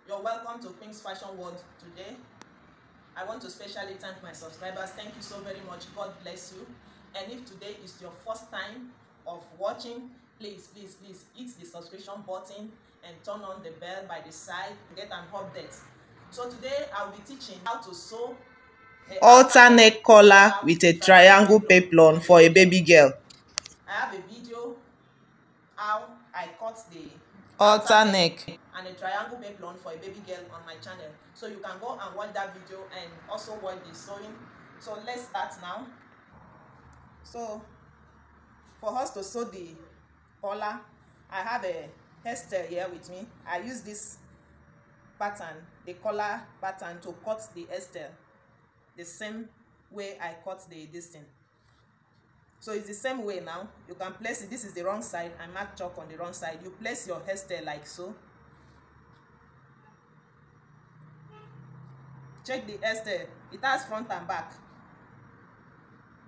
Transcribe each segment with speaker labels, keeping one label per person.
Speaker 1: You're welcome to Queen's Fashion World today. I want to specially thank my subscribers. Thank you so very much. God bless you. And if today is your first time of watching, please hit the subscription button and turn on the bell by the side to get an update. So today I'll be teaching how to sew a
Speaker 2: halter neck collar with a triangle peplum for a baby girl.
Speaker 1: I have a video how I cut the
Speaker 2: Halter neck
Speaker 1: and a triangle peplum for a baby girl on my channel, so you can go and watch that video and also watch the sewing. So let's start now. So for us to sew the collar, I have a hairstyle here with me. I use this pattern, the collar pattern, to cut the hairstyle the same way I cut this thing. So it's the same way now. You can place it. This is the wrong side. I mark chalk on the wrong side. You place your hairstyle like so. Check the hairstyle. It has front and back.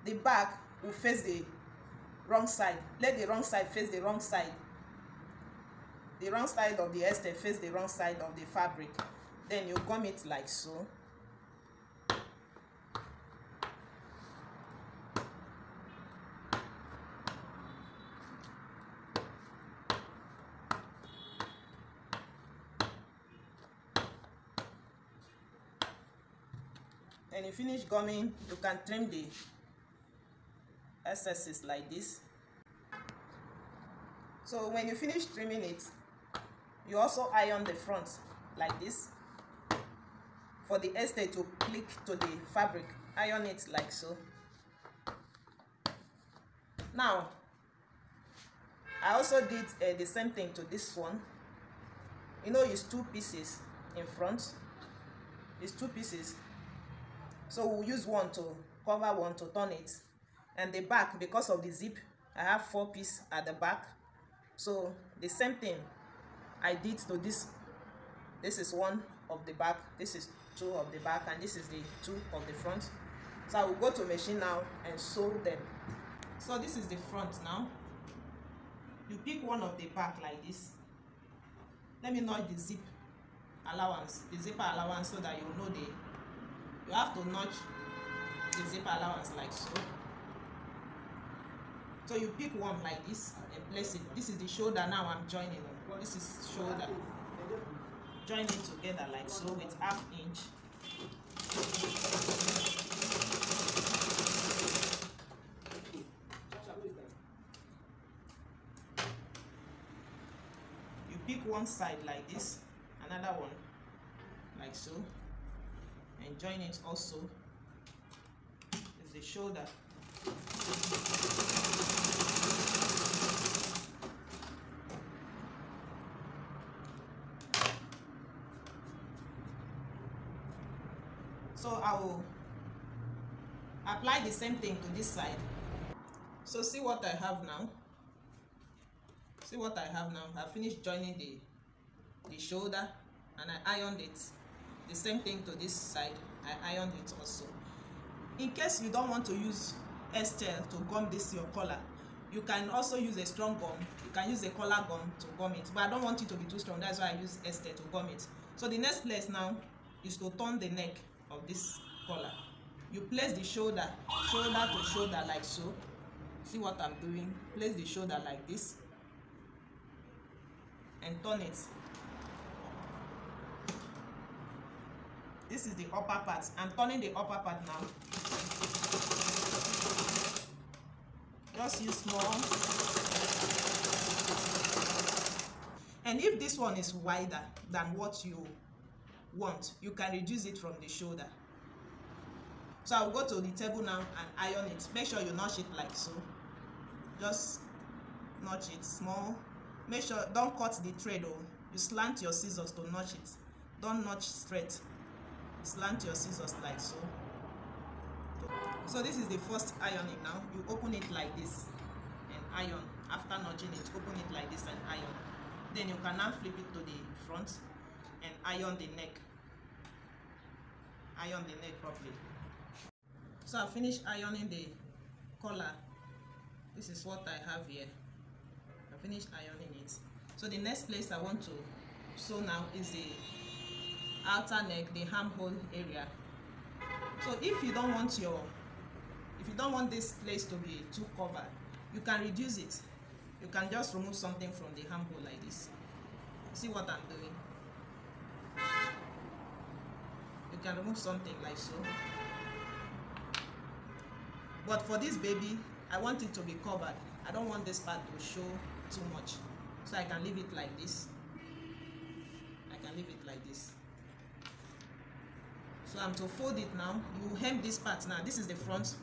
Speaker 1: The back will face the wrong side. Let the wrong side face the wrong side. The wrong side of the hairstyle face the wrong side of the fabric. Then you gum it like so. When you finish gumming, you can trim the excesses like this. So when you finish trimming it, you also iron the front like this. For the hairstyle to click to the fabric, iron it like so. Now, I also did the same thing to this one. You know, it's two pieces in front. It's two pieces. So we'll use one to cover one to turn it. And the back, because of the zip, I have 4 pieces at the back. So the same thing I did to this. This is one of the back, this is 2 of the back, and this is the 2 of the front. So I will go to machine now and sew them. So this is the front now. You pick one of the back like this. Let me notch the zip allowance, the zipper allowance, so that you know you have to notch the zipper allowance like so. So you pick one like this and place it. This is the shoulder now I'm joining. This is shoulder. Join it together like so with 1/2 inch. You pick one side like this, another one like so, and join it also. Is the shoulder. So I will apply the same thing to this side. So see what I have now. See what I have now. I finished joining the shoulder and I ironed it. The same thing to this side. I ironed it also. In case you don't want to use hairstyle to gum this your collar, you can also use a strong gum. You can use a collar gum to gum it, but I don't want it to be too strong. That's why I use hairstyle to gum it. So the next place now is to turn the neck of this collar. You place the shoulder to shoulder like so. See what I'm doing? Place the shoulder like this and turn it. This is the upper part. I'm turning the upper part now. Just use small. And if this one is wider than what you want, you can reduce it from the shoulder. So I'll go to the table now and iron it. Make sure you notch it like so. Just notch it small. Make sure don't cut the thread, or you slant your scissors to notch it. Don't notch straight. Slant your scissors like so. So this is the first ironing now. You open it like this and iron. After notching it, open it like this and iron. Then you can now flip it to the front and iron the neck. Iron the neck properly. So I finished ironing the collar. This is what I have here. I finished ironing it. So the next place I want to sew now is the outer neck, the armhole area. So if you don't want this place to be too covered, you can reduce it. You can just remove something from the armhole like this. See what I'm doing? You can remove something like so. But for this baby, I want it to be covered. I don't want this part to show too much. So I can leave it like this. I can leave it like this. So I'm to fold it now. You hem this part now. This is the front.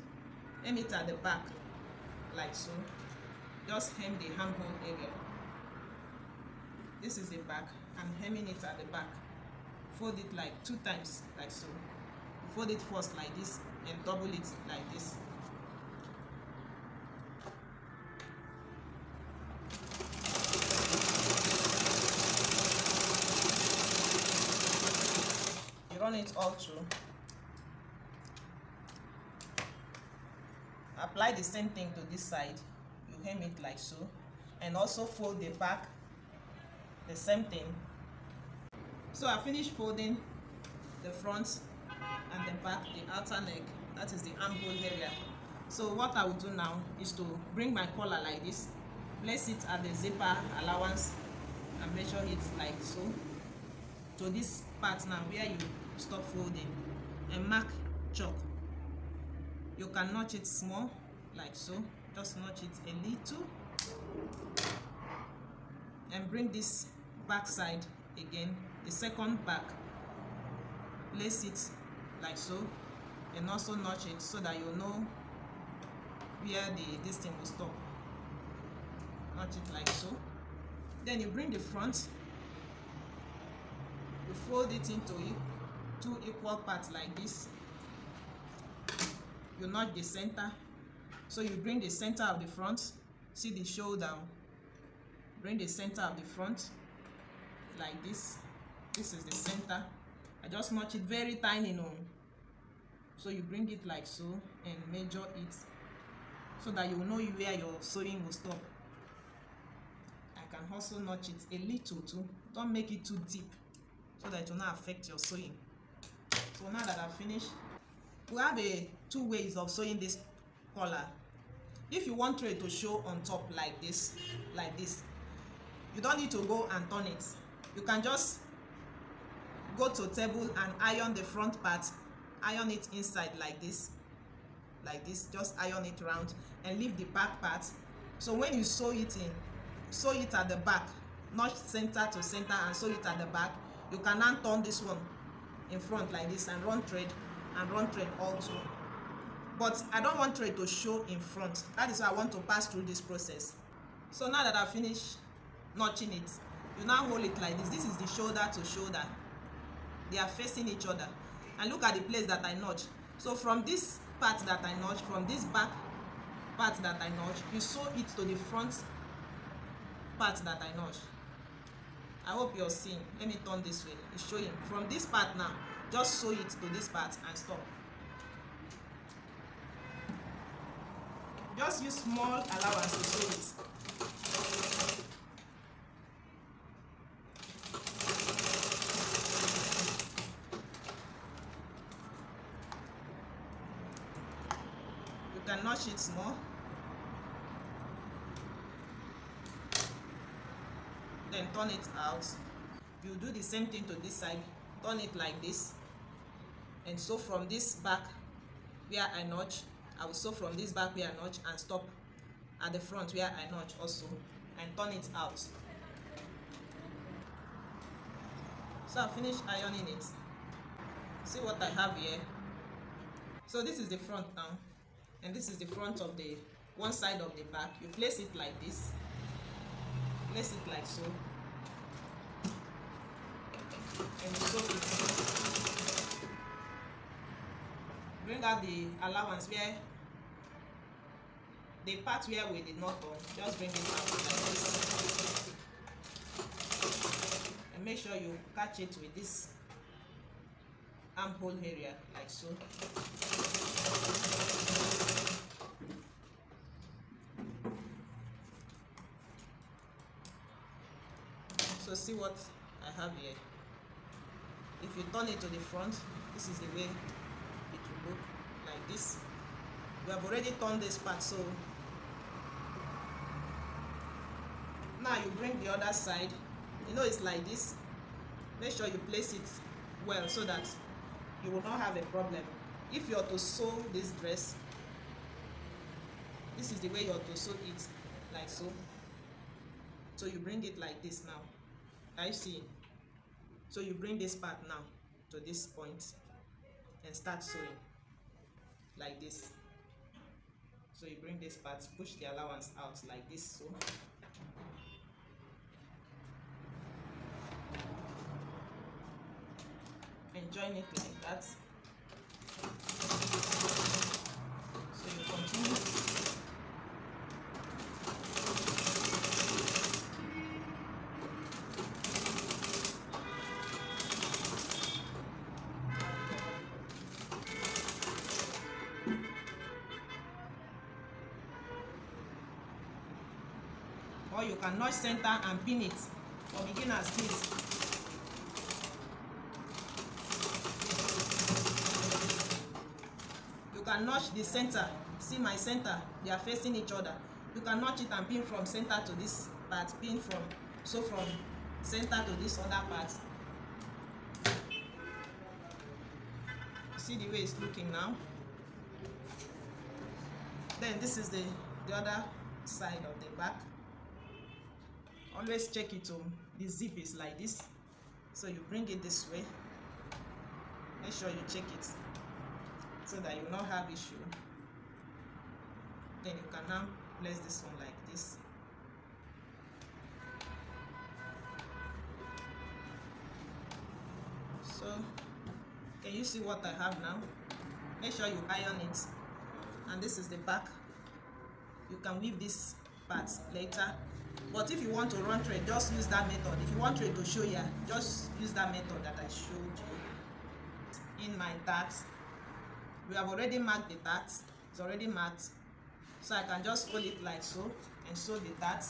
Speaker 1: Hem it at the back, like so. Just hem the armhole area. This is the back. I'm hemming it at the back. Fold it like 2 times, like so. You fold it first like this and double it like this. You run it all through. Apply the same thing to this side. You hem it like so, and also fold the back the same thing. So I finished folding the front and the back, the outer neck, that is the armhole area. So what I will do now is to bring my collar like this, place it at the zipper allowance and measure it like so to this part now where you stop folding, and mark chalk. You can notch it small like so, just notch it a little, and bring this back side again, the second back, place it like so, and also notch it so that you know where this thing will stop. Notch it like so. Then you bring the front, you fold it into 2 equal parts like this. You notch the center, so you bring the center of the front, see the shoulder, bring the center of the front like this. This is the center. I just notch it very tiny now. So you bring it like so and measure it so that you know where your sewing will stop. I can also notch it a little too. Don't make it too deep so that it will not affect your sewing. So now that I've finished, we have 2 ways of sewing this collar. If you want it to show on top like this, you don't need to go and turn it. You can just go to table and iron the front part, iron it inside like this, just iron it round and leave the back part. So when you sew it in, sew it at the back, notch center to center and sew it at the back. You can now turn this one in front like this and run thread also. But I don't want thread to show in front. That is why I want to pass through this process. So now that I finished notching it, you now hold it like this. This is the shoulder to shoulder. They are facing each other. And look at the place that I notch. So from this part that I notch, from this back part that I notch, you sew it to the front part that I notch. I hope you're seeing. Let me turn this way. It's showing. From this part now, just sew it to this part and stop. Just use small allowance to sew it. You can notch it small. Then turn it out. You do the same thing to this side. Turn it like this. And sew from this back where I notch. I will sew from this back where I notch and stop at the front where I notch also, and turn it out. So I finished ironing it. See what I have here. So this is the front now, and this is the front of the one side of the back. You place it like this, place it like so, and you sew it. Bring out the allowance where the part where we did not turn, just bring it out like this. And make sure you catch it with this armhole area like so. So see what I have here. if you turn it to the front, this is the way it will look like this. We have already turned this part, so now you bring the other side. You know it's like this. Make sure you place it well so that you will not have a problem. If you are to sew this dress, this is the way you are to sew it, like so. So you bring it like this now. Are you seeing? So you bring this part now to this point and start sewing like this. So you bring this part, push the allowance out like this, so and join it like that. So you continue. Or you can notch center and pin it for beginners, please. You can notch the center. See my center, they are facing each other. You can notch it and pin from center to this part, pin from center to this other part. See the way it's looking now. Then this is the other side of the back. Always check it. The zip is like this, so you bring it this way. Make sure you check it so that you will not have issue. Then you can now place this one like this. So can you see what I have now? Make sure you iron it. And this is the back. You can weave this part later, but if you want to run thread, just use that method. If you want thread to show you, just use that method that I showed you. In my dart, we have already marked the dart. It's already marked, so I can just fold it like so and sew the dart.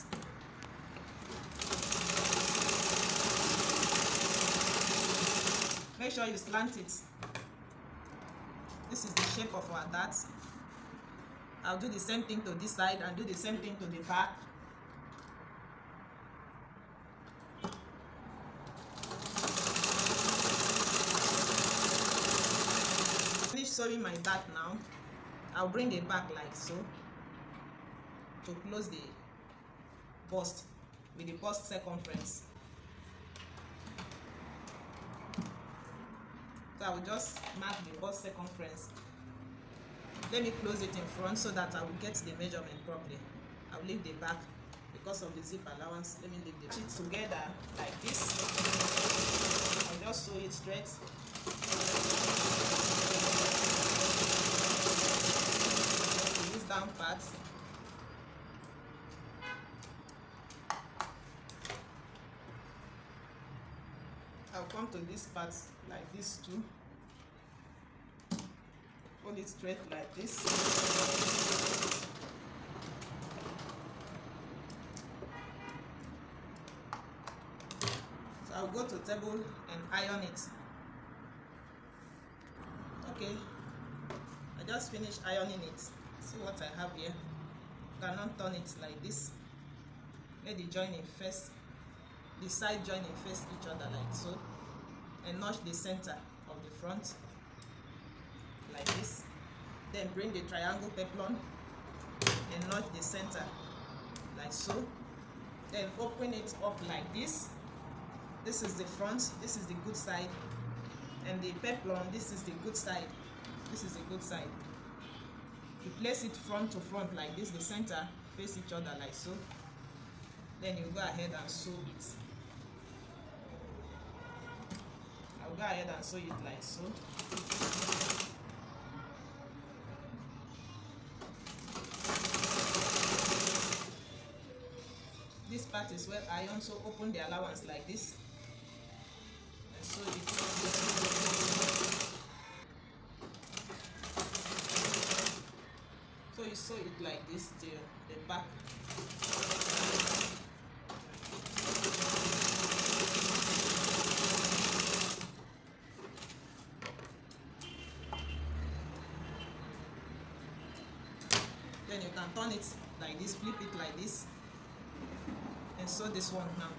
Speaker 1: Make sure you slant it. This is the shape of our dart. I'll do the same thing to this side and do the same thing to the back. Finish sewing my dart now. I'll bring it back like so to close the bust with the bust circumference. So I will just mark the bust circumference. Let me close it in front so that I will get the measurement properly. I will leave the back because of the zip allowance. Let me leave the sheet together like this. I'll just sew it straight. This down part. I'll come to this part like this too. Hold it straight like this. So I'll go to table and iron it. Okay, I just finished ironing it. See what I have here. You cannot turn it like this. Let the joining face, the side joining face each other like so, and notch the center of the front like this. Then bring the triangle peplum and notch the center like so. Then open it up like this. This is the front, this is the good side, and the peplum, this is the good side. This is the good side. You place it front to front like this, the center face each other like so. Then you go ahead and sew it. I'll go ahead and sew it like so. This part is well ironed, so open the allowance like this and sew it. So you sew it like this till the back. then you can turn it like this, flip it like this, and sew this one now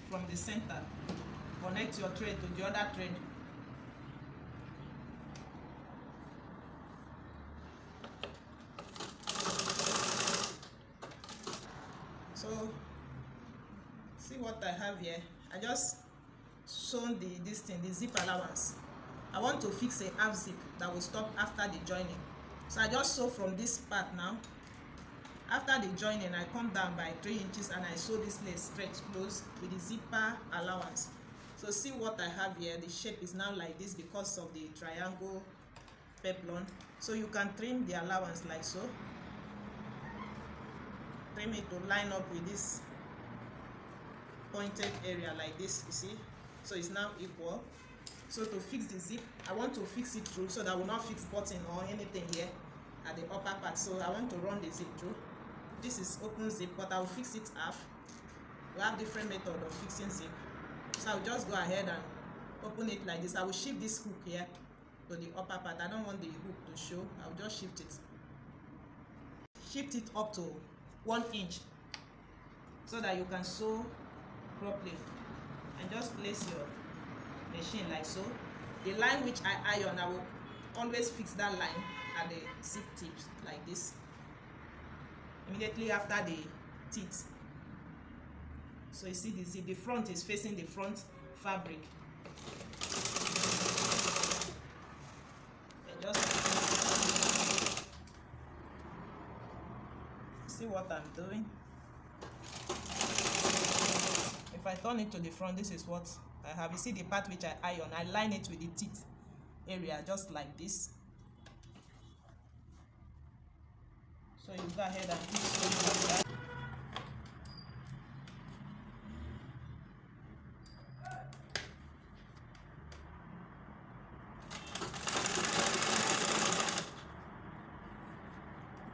Speaker 1: from the center. Connect your thread to the other thread. So see what I have here. I just sewn this thing, the zip allowance. I want to fix a half zip that will stop after the joining. So I just sew from this part now. After the joining, I come down by 3 inches and I sew this lace straight close with the zipper allowance. So see what I have here. The shape is now like this because of the triangle peplum. So you can trim the allowance like so. Trim it to line up with this pointed area like this, you see. So it's now equal. So to fix the zip, I want to fix it through so that I will not fix button or anything here at the upper part. So I want to run the zip through. This is open zip, but I will fix it half. We have different method of fixing zip. So I'll just go ahead and open it like this. I will shift this hook here to the upper part. I don't want the hook to show. I'll just shift it. Shift it up to 1 inch so that you can sew properly. And just place your machine like so. The line which I iron, I will always fix that line at the zip tips like this, immediately after the teeth. So you see the zip, the front is facing the front fabric. And just see what I'm doing. If I turn it to the front, this is what I have. You see the part which I iron, I line it with the teeth area just like this. So you go ahead and keep sewing like that.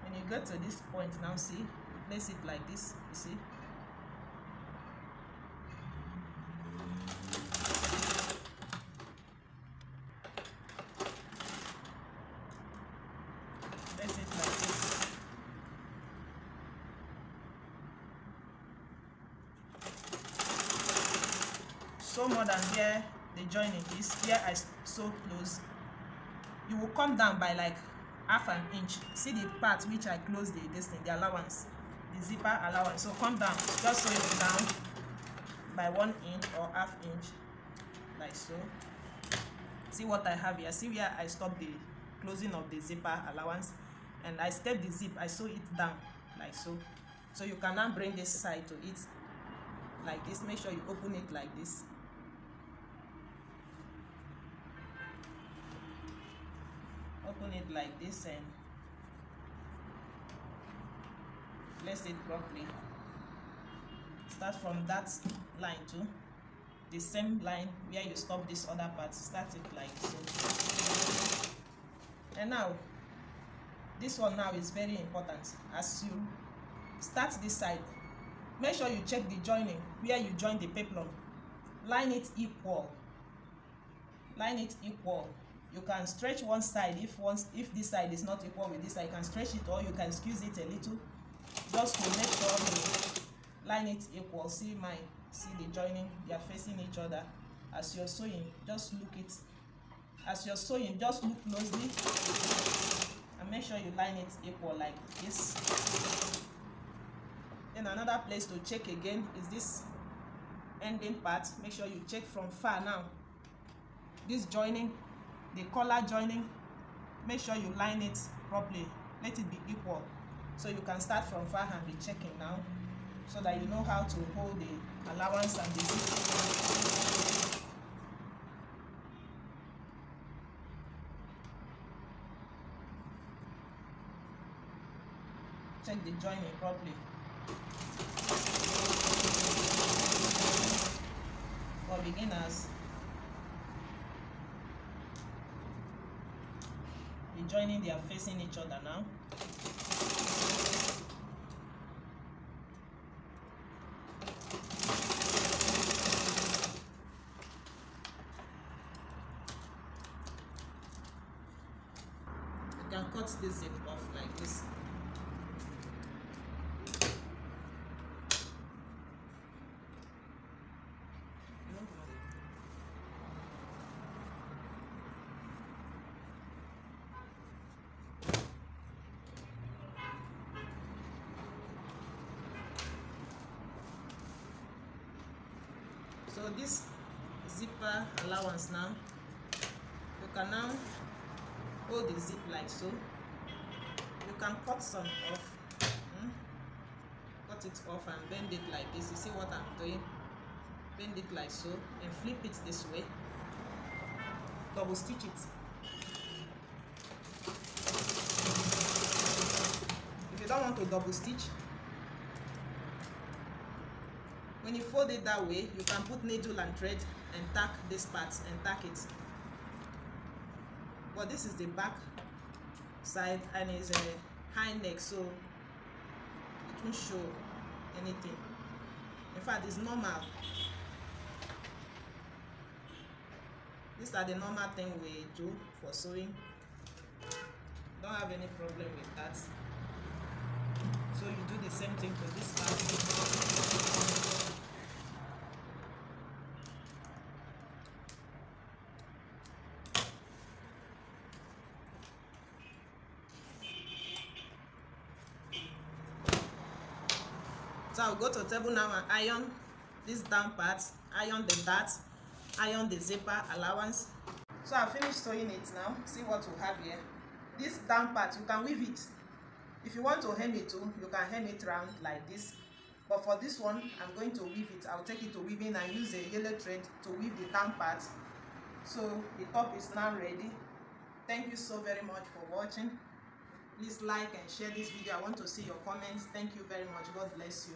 Speaker 1: When you get to this point now, see, place it like this, you see. Place it like this. Sew more than where the joining is. Here I sew close. You will come down by like half an inch. See the part which I close this thing, the allowance, the zipper allowance. So come down, just sew it down by 1 inch or half inch, like so. See what I have here. See where I stop the closing of the zipper allowance, and I step the zip, I sew it down like so. So you can now bring this side to it like this. Make sure you open it like this. Open it like this and place it properly. Start from that line too, the same line where you stop this other part. Start it like so. And now this one now is very important. As you start this side, make sure you check the joining where you join the peplum. Line it equal. Line it equal. You can stretch one side if this side is not equal with this side. You can stretch it or you can squeeze it a little, just to make sure you line it equal. See the joining, they are facing each other. As you're sewing, just look it. As you're sewing, just look closely and make sure you line it equal like this. Then another place to check again is this ending part. Make sure you check from far now. This joining, the collar joining, make sure you line it properly. Let it be equal. So you can start from far and be checking now, so that you know how to hold the allowance and the zip. Check the joining properly. For beginners, the joining, they are facing each other now. cut this zip off like this. So this zipper allowance now, you can now hold the zip like so. You can cut some off, cut it off and bend it like this. You see what I'm doing? Bend it like so and flip it this way. Double stitch it. If you don't want to double stitch, when you fold it that way, you can put needle and thread and tack this part and tack it. But this is the back side and it's a high neck, so it won't show anything. In fact, it's normal. These are the normal thing we do for sewing. Don't have any problem with that. So you do the same thing for this part. So I'll go to the table now and iron this down part, iron the dart, iron the zipper allowance. So I've finished sewing it now. See what we have here. This down part, you can weave it. If you want to hem it too, you can hem it round like this. But for this one, I'm going to weave it. I'll take it to weaving and use a yellow thread to weave the down part. So the top is now ready. Thank you so very much for watching. Please like and share this video. I want to see your comments. Thank you very much. God bless you.